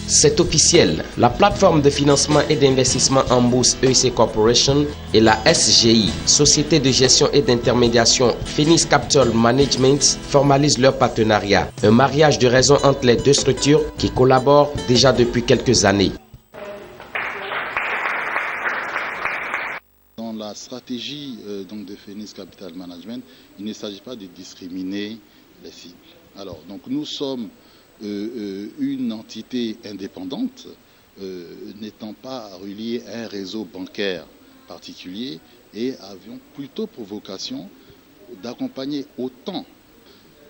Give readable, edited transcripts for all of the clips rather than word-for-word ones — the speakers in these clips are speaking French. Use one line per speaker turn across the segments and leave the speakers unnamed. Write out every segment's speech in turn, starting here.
C'est officiel, la plateforme de financement et d'investissement en bourse EIC Corporation et la SGI, Société de gestion et d'intermédiation Phoenix Capital Management, formalisent leur partenariat. Un mariage de raison entre les deux structures qui collaborent déjà depuis quelques années.
Dans la stratégie de Phoenix Capital Management, il ne s'agit pas de discriminer les cibles. Alors, donc nous sommes une entité indépendante, n'étant pas reliée à un réseau bancaire particulier, et avions plutôt pour vocation d'accompagner autant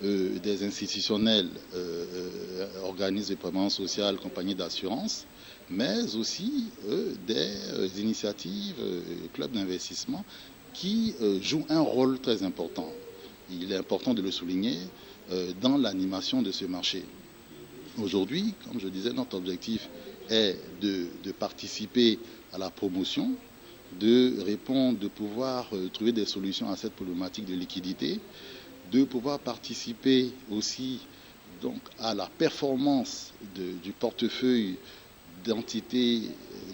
des institutionnels, organismes de prévoyance sociale, compagnies d'assurance, mais aussi des initiatives, clubs d'investissement qui jouent un rôle très important. Il est important de le souligner dans l'animation de ce marché. Aujourd'hui, comme je disais, notre objectif est de participer à la promotion, de répondre, de pouvoir trouver des solutions à cette problématique de liquidité, de pouvoir participer aussi donc, à la performance du portefeuille d'entités,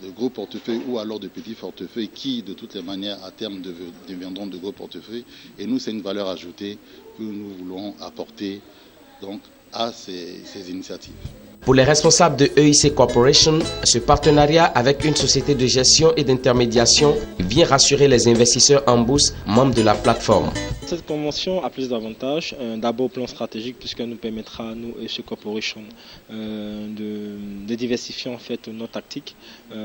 de gros portefeuilles ou alors de petits portefeuilles qui, de toutes les manières, à terme deviendront de gros portefeuilles. Et nous, c'est une valeur ajoutée que nous voulons apporter donc, à ces initiatives.
Pour les responsables de EIC Corporation, ce partenariat avec une société de gestion et d'intermédiation vient rassurer les investisseurs en bourse membres de la plateforme.
Cette convention a plusieurs avantages. D'abord, au plan stratégique, puisqu'elle nous permettra, à nous, EIC Corporation, de diversifier en fait nos tactiques.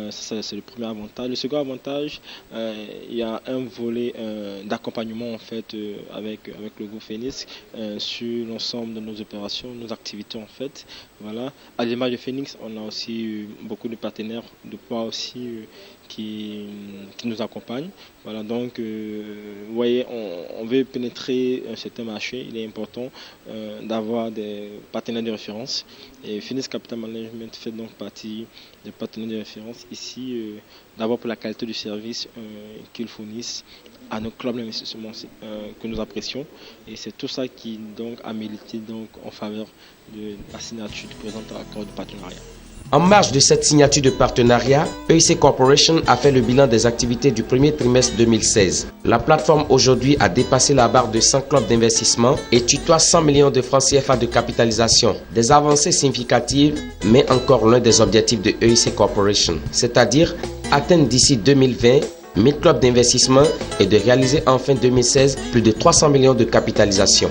Ça, c'est le premier avantage. Le second avantage, il y a un volet d'accompagnement en fait avec le groupe Phoenix sur l'ensemble de nos opérations, nos activités en fait. Voilà. À l'image de Phoenix, on a aussi beaucoup de partenaires de poids aussi qui nous accompagnent. Voilà, donc vous voyez, on veut pénétrer un certain marché. Il est important d'avoir des partenaires de référence. Et Phoenix Capital Management fait donc partie des partenaires de référence ici, d'abord pour la qualité du service qu'ils fournissent à nos clubs d'investissement que nous apprécions. Et c'est tout ça qui donc a milité donc en faveur de la signature du présent accord de partenariat.
En marge de cette signature de partenariat, EIC Corporation a fait le bilan des activités du premier trimestre 2016. La plateforme aujourd'hui a dépassé la barre de 100 clubs d'investissement et tutoie 100 millions de francs CFA de capitalisation. Des avancées significatives, mais encore l'un des objectifs de EIC Corporation, c'est-à-dire atteindre d'ici 2020 1000 clubs d'investissement et de réaliser en fin 2016 plus de 300 millions de capitalisation.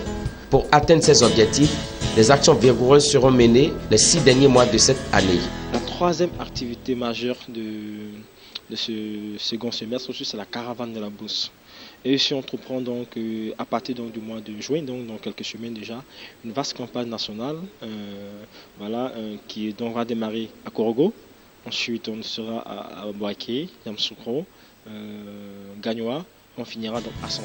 Pour atteindre ces objectifs, des actions vigoureuses seront menées les 6 derniers mois de cette année.
La troisième activité majeure de ce second semestre, c'est la caravane de la bourse. Et ici, on entreprend donc à partir donc, du mois de juin, donc dans quelques semaines déjà, une vaste campagne nationale qui donc va démarrer à Korogo. Ensuite, on sera à Boaké, Yamoussoukro, Gagnoa. On finira donc à 100%.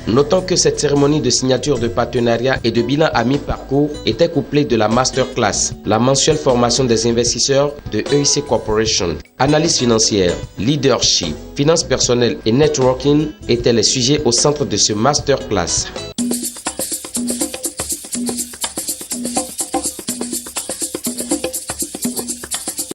Notons que cette cérémonie de signature de partenariat et de bilan à mi-parcours était couplée de la masterclass, la mensuelle formation des investisseurs de EIC Corporation. Analyse financière, leadership, finances personnelles et networking étaient les sujets au centre de ce masterclass.